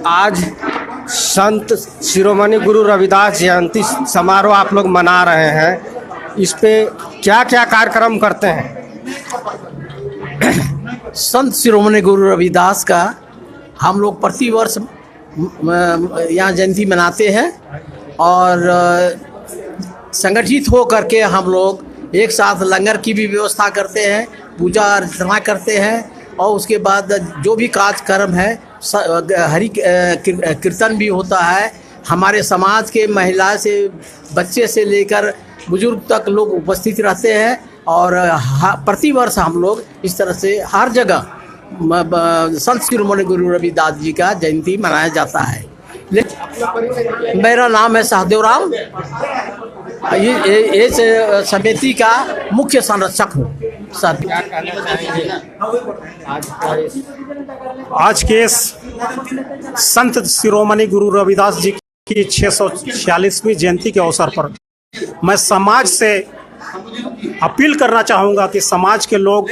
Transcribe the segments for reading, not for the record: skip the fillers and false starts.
आज संत शिरोमणि गुरु रविदास जयंती समारोह आप लोग मना रहे हैं, इस पे क्या क्या कार्यक्रम करते हैं? संत शिरोमणि गुरु रविदास का हम लोग प्रतिवर्ष यहाँ जयंती मनाते हैं और संगठित हो करके हम लोग एक साथ लंगर की भी व्यवस्था करते हैं, पूजा अर्चना करते हैं और उसके बाद जो भी कार्यक्रम है हरि कीर्तन भी होता है। हमारे समाज के महिला से बच्चे से लेकर बुजुर्ग तक लोग उपस्थित रहते हैं और प्रतिवर्ष हम लोग इस तरह से हर जगह संत शिरोमणि गुरु रविदास जी का जयंती मनाया जाता है। मेरा नाम है सहदेव राम, ये समिति का मुख्य संरक्षक हूँ। आज के संत शिरोमणि गुरु रविदास जी की 646वीं जयंती के अवसर पर मैं समाज से अपील करना चाहूँगा कि समाज के लोग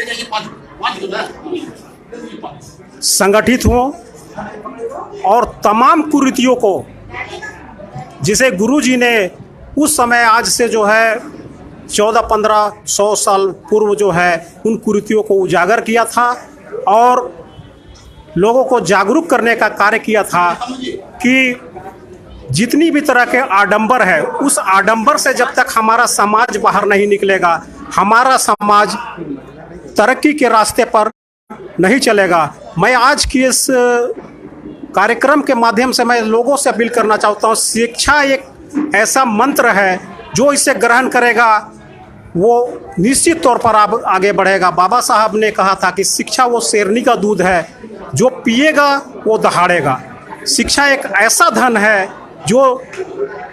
संगठित हों और तमाम कुरीतियों को, जिसे गुरु जी ने उस समय आज से जो है 14-15-100 साल पूर्व जो है उन कुरीतियों को उजागर किया था और लोगों को जागरूक करने का कार्य किया था कि जितनी भी तरह के आडंबर है, उस आडंबर से जब तक हमारा समाज बाहर नहीं निकलेगा, हमारा समाज तरक्की के रास्ते पर नहीं चलेगा। मैं आज की इस कार्यक्रम के माध्यम से मैं लोगों से अपील करना चाहता हूँ, शिक्षा एक ऐसा मंत्र है जो इसे ग्रहण करेगा वो निश्चित तौर पर आगे बढ़ेगा। बाबा साहब ने कहा था कि शिक्षा वो शेरनी का दूध है, जो पिएगा वो दहाड़ेगा। शिक्षा एक ऐसा धन है जो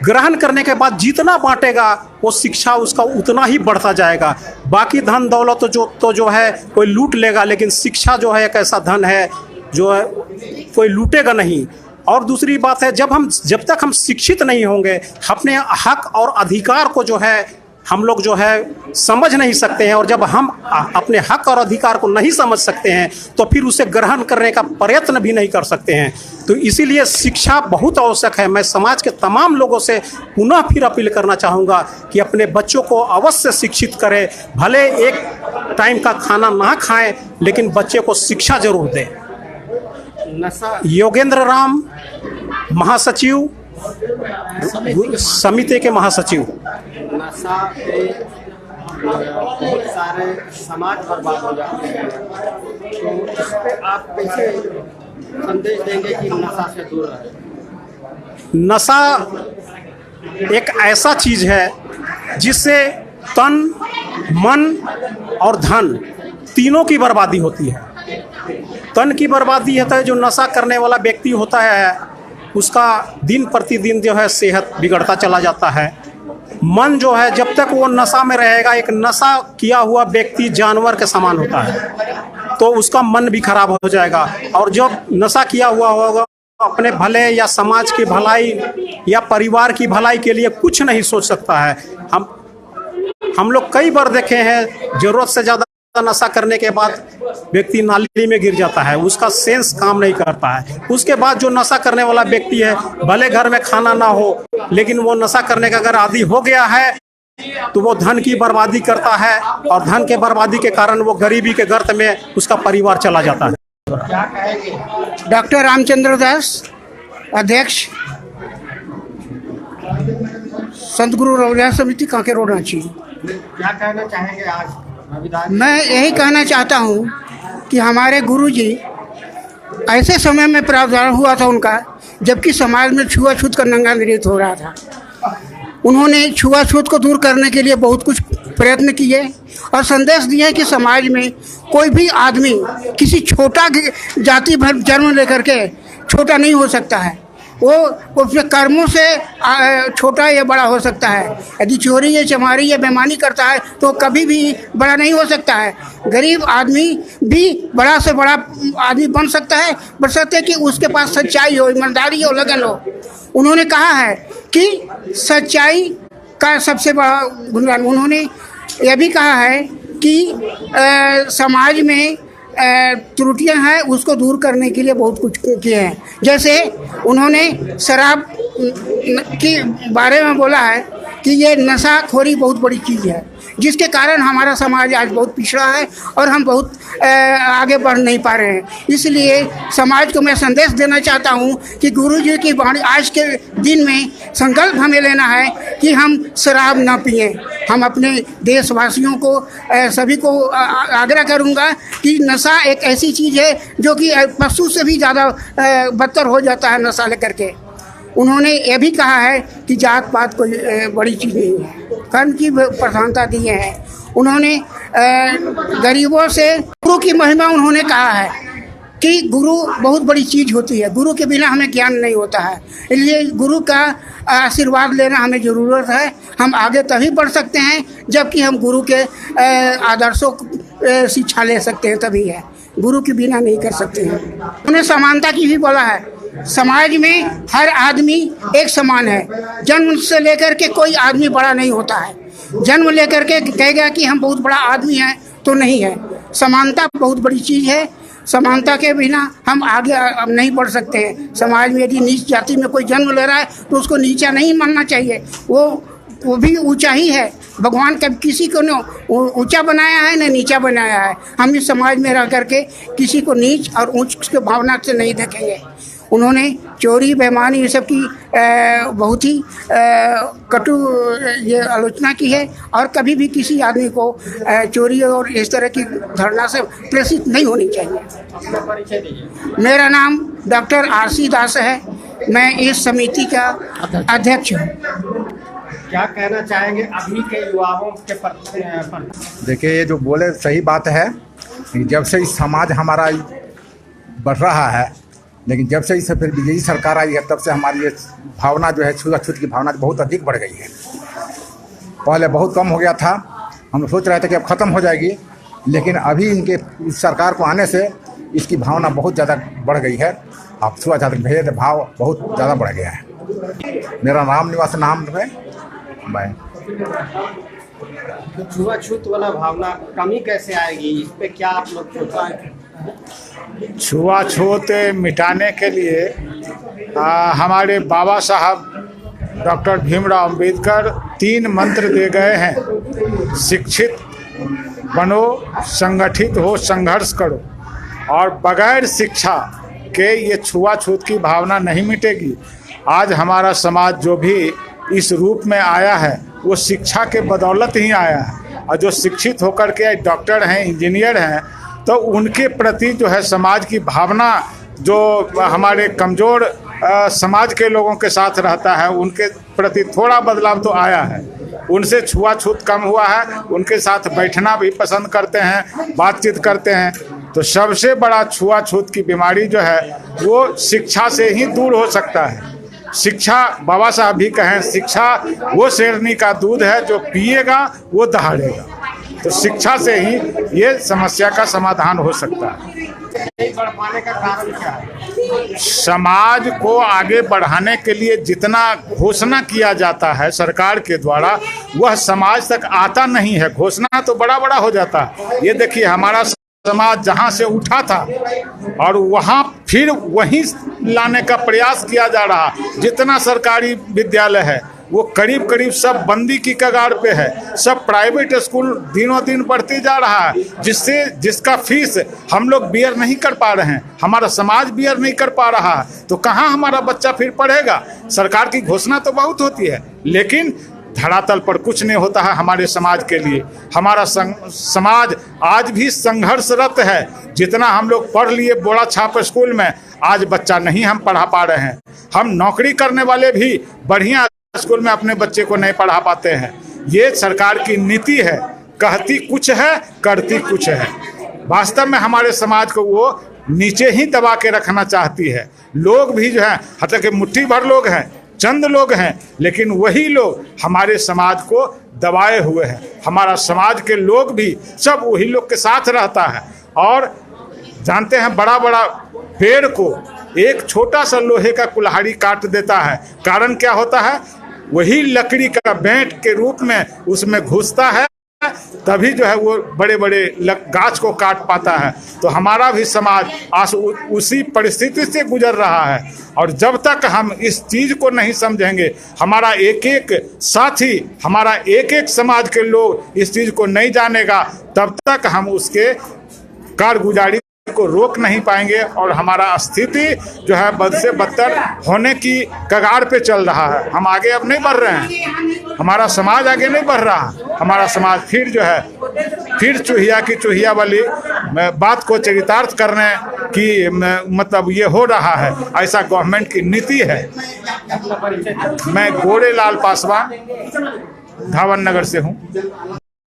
ग्रहण करने के बाद जितना बांटेगा वो शिक्षा उसका उतना ही बढ़ता जाएगा। बाकी धन दौलत जो है कोई लूट लेगा, लेकिन शिक्षा जो है एक ऐसा धन है जो है कोई लूटेगा नहीं। और दूसरी बात है, जब तक हम शिक्षित नहीं होंगे, अपने हक और अधिकार को जो है हम लोग जो है समझ नहीं सकते हैं, और जब हम अपने हक और अधिकार को नहीं समझ सकते हैं तो फिर उसे ग्रहण करने का प्रयत्न भी नहीं कर सकते हैं। तो इसीलिए शिक्षा बहुत आवश्यक है। मैं समाज के तमाम लोगों से पुनः फिर अपील करना चाहूँगा कि अपने बच्चों को अवश्य शिक्षित करें। भले एक टाइम का खाना ना खाएं, लेकिन बच्चे को शिक्षा जरूर दें। योगेंद्र राम, महासचिव, समिति के महासचिव। नशा पे बहुत सारे समाज बर्बाद हो जाते हैं, तो इस पे आप कैसे संदेश देंगे कि नशा से दूर रहे? नशा एक ऐसा चीज है जिससे तन, मन और धन तीनों की बर्बादी होती है। तन की बर्बादी होता है, जो नशा करने वाला व्यक्ति होता है उसका दिन प्रतिदिन जो है सेहत बिगड़ता चला जाता है। मन जो है जब तक वो नशा में रहेगा, एक नशा किया हुआ व्यक्ति जानवर के समान होता है, तो उसका मन भी खराब हो जाएगा। और जब नशा किया हुआ होगा अपने भले या समाज की भलाई या परिवार की भलाई के लिए कुछ नहीं सोच सकता है। हम लोग कई बार देखे हैं, जरूरत से ज़्यादा नशा करने के बाद व्यक्ति नाली में गिर जाता है, उसका सेंस काम नहीं करता है। उसके बाद जो नशा करने वाला व्यक्ति है, भले घर में खाना ना हो, लेकिन वो नशा करने का अगर आदी हो गया है तो वो धन की बर्बादी करता है, और धन के बर्बादी के कारण वो गरीबी के गर्त में उसका परिवार चला जाता है। डॉक्टर रामचंद्र दास, अध्यक्ष संत गुरु रविदास समिति कांके रोड रांची। क्या कहना चाहेंगे आज? मैं यही कहना चाहता हूँ कि हमारे गुरुजी ऐसे समय में प्रावधान हुआ था उनका, जबकि समाज में छुआछूत का नंगा नृत्य हो रहा था। उन्होंने छुआछूत को दूर करने के लिए बहुत कुछ प्रयत्न किए और संदेश दिए कि समाज में कोई भी आदमी किसी छोटा जाति भर जन्म लेकर के छोटा नहीं हो सकता है। वो अपने कर्मों से छोटा या बड़ा हो सकता है। यदि चोरी या चमारी या बेईमानी करता है तो कभी भी बड़ा नहीं हो सकता है। गरीब आदमी भी बड़ा से बड़ा आदमी बन सकता है, बशर्ते कि उसके पास सच्चाई हो, ईमानदारी हो, लगन हो। उन्होंने कहा है कि सच्चाई का सबसे बड़ा गुणगान। उन्होंने यह भी कहा है कि समाज में त्रुटियां हैं, उसको दूर करने के लिए बहुत कुछ किए हैं। जैसे उन्होंने शराब के बारे में बोला है कि ये नशाखोरी बहुत बड़ी चीज़ है, जिसके कारण हमारा समाज आज बहुत पिछड़ा है और हम बहुत आगे बढ़ नहीं पा रहे हैं। इसलिए समाज को मैं संदेश देना चाहता हूँ कि गुरु जी की वाणी आज के दिन में संकल्प हमें लेना है कि हम शराब ना पिएं। हम अपने देशवासियों को सभी को आग्रह करूँगा कि नशा एक ऐसी चीज़ है जो कि पशु से भी ज़्यादा बदतर हो जाता है नशा लेकर के। उन्होंने यह भी कहा है कि जात पात कोई बड़ी चीज़ नहीं है, कर्म की प्रधानता दी है। उन्होंने गरीबों से गुरु की महिमा उन्होंने कहा है कि गुरु बहुत बड़ी चीज़ होती है, गुरु के बिना हमें ज्ञान नहीं होता है। इसलिए गुरु का आशीर्वाद लेना हमें ज़रूरत है। हम आगे तभी बढ़ सकते हैं जबकि हम गुरु के आदर्शों शिक्षा ले सकते हैं, तभी है। गुरु के बिना नहीं कर सकते हैं। उन्होंने समानता की भी बोला है। समाज में हर आदमी एक समान है। जन्म से लेकर के कोई आदमी बड़ा नहीं होता है। जन्म लेकर के कहेगा कि हम बहुत बड़ा आदमी हैं तो नहीं है। समानता बहुत बड़ी चीज़ है। समानता के बिना हम आगे अब नहीं बढ़ सकते हैं। समाज में यदि नीच जाति में कोई जन्म ले रहा है तो उसको नीचा नहीं मानना चाहिए। वो भी ऊंचा ही है। भगवान कभी किसी को न ऊंचा बनाया है न नीचा बनाया है। हम इस समाज में रह करके किसी को नीच और ऊंच की भावना से नहीं देखेंगे। उन्होंने चोरी बेईमानी ये सब की बहुत ही कटु ये आलोचना की है और कभी भी किसी आदमी को चोरी और इस तरह की धारणा से प्रेषित नहीं होनी चाहिए। मेरा नाम डॉक्टर आरसी दास है। मैं इस समिति का अध्यक्ष हूँ। क्या कहना चाहेंगे अभी के युवाओं के पर? देखिए, ये जो बोले सही बात है। जब से इस समाज हमारा बढ़ रहा है, लेकिन जब से इससे फिर बीजेपी सरकार आई है तब से हमारी ये भावना जो है छूत की भावना बहुत अधिक बढ़ गई है। पहले बहुत कम हो गया था, हम सोच रहे थे कि अब ख़त्म हो जाएगी, लेकिन अभी इनके सरकार को आने से इसकी भावना बहुत ज़्यादा बढ़ गई है। अब छुआछूत भेदभाव बहुत ज़्यादा बढ़ गया है। मेरा राम निवास नाम है। मैं छुआछूत वाला भावना कमी कैसे आएगी, इस पे क्या आप लोग सोचा है? छुआछूत मिटाने के लिए हमारे बाबा साहब डॉक्टर भीमराव अंबेडकर 3 मंत्र दे गए हैं। शिक्षित बनो, संगठित हो, संघर्ष करो। और बगैर शिक्षा के ये छुआछूत की भावना नहीं मिटेगी। आज हमारा समाज जो भी इस रूप में आया है वो शिक्षा के बदौलत ही आया है। और जो शिक्षित होकर के डॉक्टर हैं, इंजीनियर हैं, तो उनके प्रति जो है समाज की भावना जो हमारे कमज़ोर समाज के लोगों के साथ रहता है उनके प्रति थोड़ा बदलाव तो आया है। उनसे छुआछूत कम हुआ है। उनके साथ बैठना भी पसंद करते हैं, बातचीत करते हैं। तो सबसे बड़ा छुआछूत की बीमारी जो है वो शिक्षा से ही दूर हो सकता है। शिक्षा, बाबा साहब भी कहें, शिक्षा वो शेरनी का दूध है जो पिएगा वो दहाड़ेगा। तो शिक्षा से ही ये समस्या का समाधान हो सकता है। बढ़ पाने का कारण क्या है? समाज को आगे बढ़ाने के लिए जितना घोषणा किया जाता है सरकार के द्वारा, वह समाज तक आता नहीं है। घोषणा तो बड़ा बड़ा हो जाता है। ये देखिए, हमारा समाज जहाँ से उठा था और वहाँ फिर वहीं लाने का प्रयास किया जा रहा। जितना सरकारी विद्यालय है वो करीब करीब सब बंदी की कगार पे है। सब प्राइवेट स्कूल दिनों दिन बढ़ते जा रहा है, जिसका फीस हम लोग बियर नहीं कर पा रहे हैं, हमारा समाज बियर नहीं कर पा रहा है। तो कहाँ हमारा बच्चा फिर पढ़ेगा? सरकार की घोषणा तो बहुत होती है, लेकिन धरातल पर कुछ नहीं होता है हमारे समाज के लिए। हमारा समाज आज भी संघर्षरत है। जितना हम लोग पढ़ लिए बोड़ा छाप स्कूल में, आज बच्चा नहीं हम पढ़ा पा रहे हैं। हम नौकरी करने वाले भी बढ़िया स्कूल में अपने बच्चे को नहीं पढ़ा पाते हैं। ये सरकार की नीति है, कहती कुछ है, करती कुछ है। वास्तव में हमारे समाज को वो नीचे ही दबा के रखना चाहती है। लोग भी जो है, हालांकि मुट्ठी भर लोग हैं, चंद लोग हैं, लेकिन वही लोग हमारे समाज को दबाए हुए हैं। हमारा समाज के लोग भी सब वही लोग के साथ रहता है। और जानते हैं, बड़ा बड़ा पेड़ को एक छोटा सा लोहे का कुल्हाड़ी काट देता है। कारण क्या होता है? वही लकड़ी का बेंट के रूप में उसमें घुसता है, तभी जो है वो बड़े बड़े गाछ को काट पाता है। तो हमारा भी समाज आज उसी परिस्थिति से गुजर रहा है। और जब तक हम इस चीज़ को नहीं समझेंगे, हमारा एक एक साथी, हमारा एक एक समाज के लोग इस चीज़ को नहीं जानेगा, तब तक हम उसके कारगुजारी को रोक नहीं पाएंगे। और हमारा स्थिति जो है बद से बदतर होने की कगार पे चल रहा है। हम आगे अब नहीं बढ़ रहे हैं, हमारा समाज आगे नहीं बढ़ रहा। हमारा समाज फिर जो है फिर चूहिया की चूहिया वाली बात को चरितार्थ करने की मतलब ये हो रहा है। ऐसा गवर्नमेंट की नीति है। मैं गोरेलाल पासवान धावन नगर से हूँ।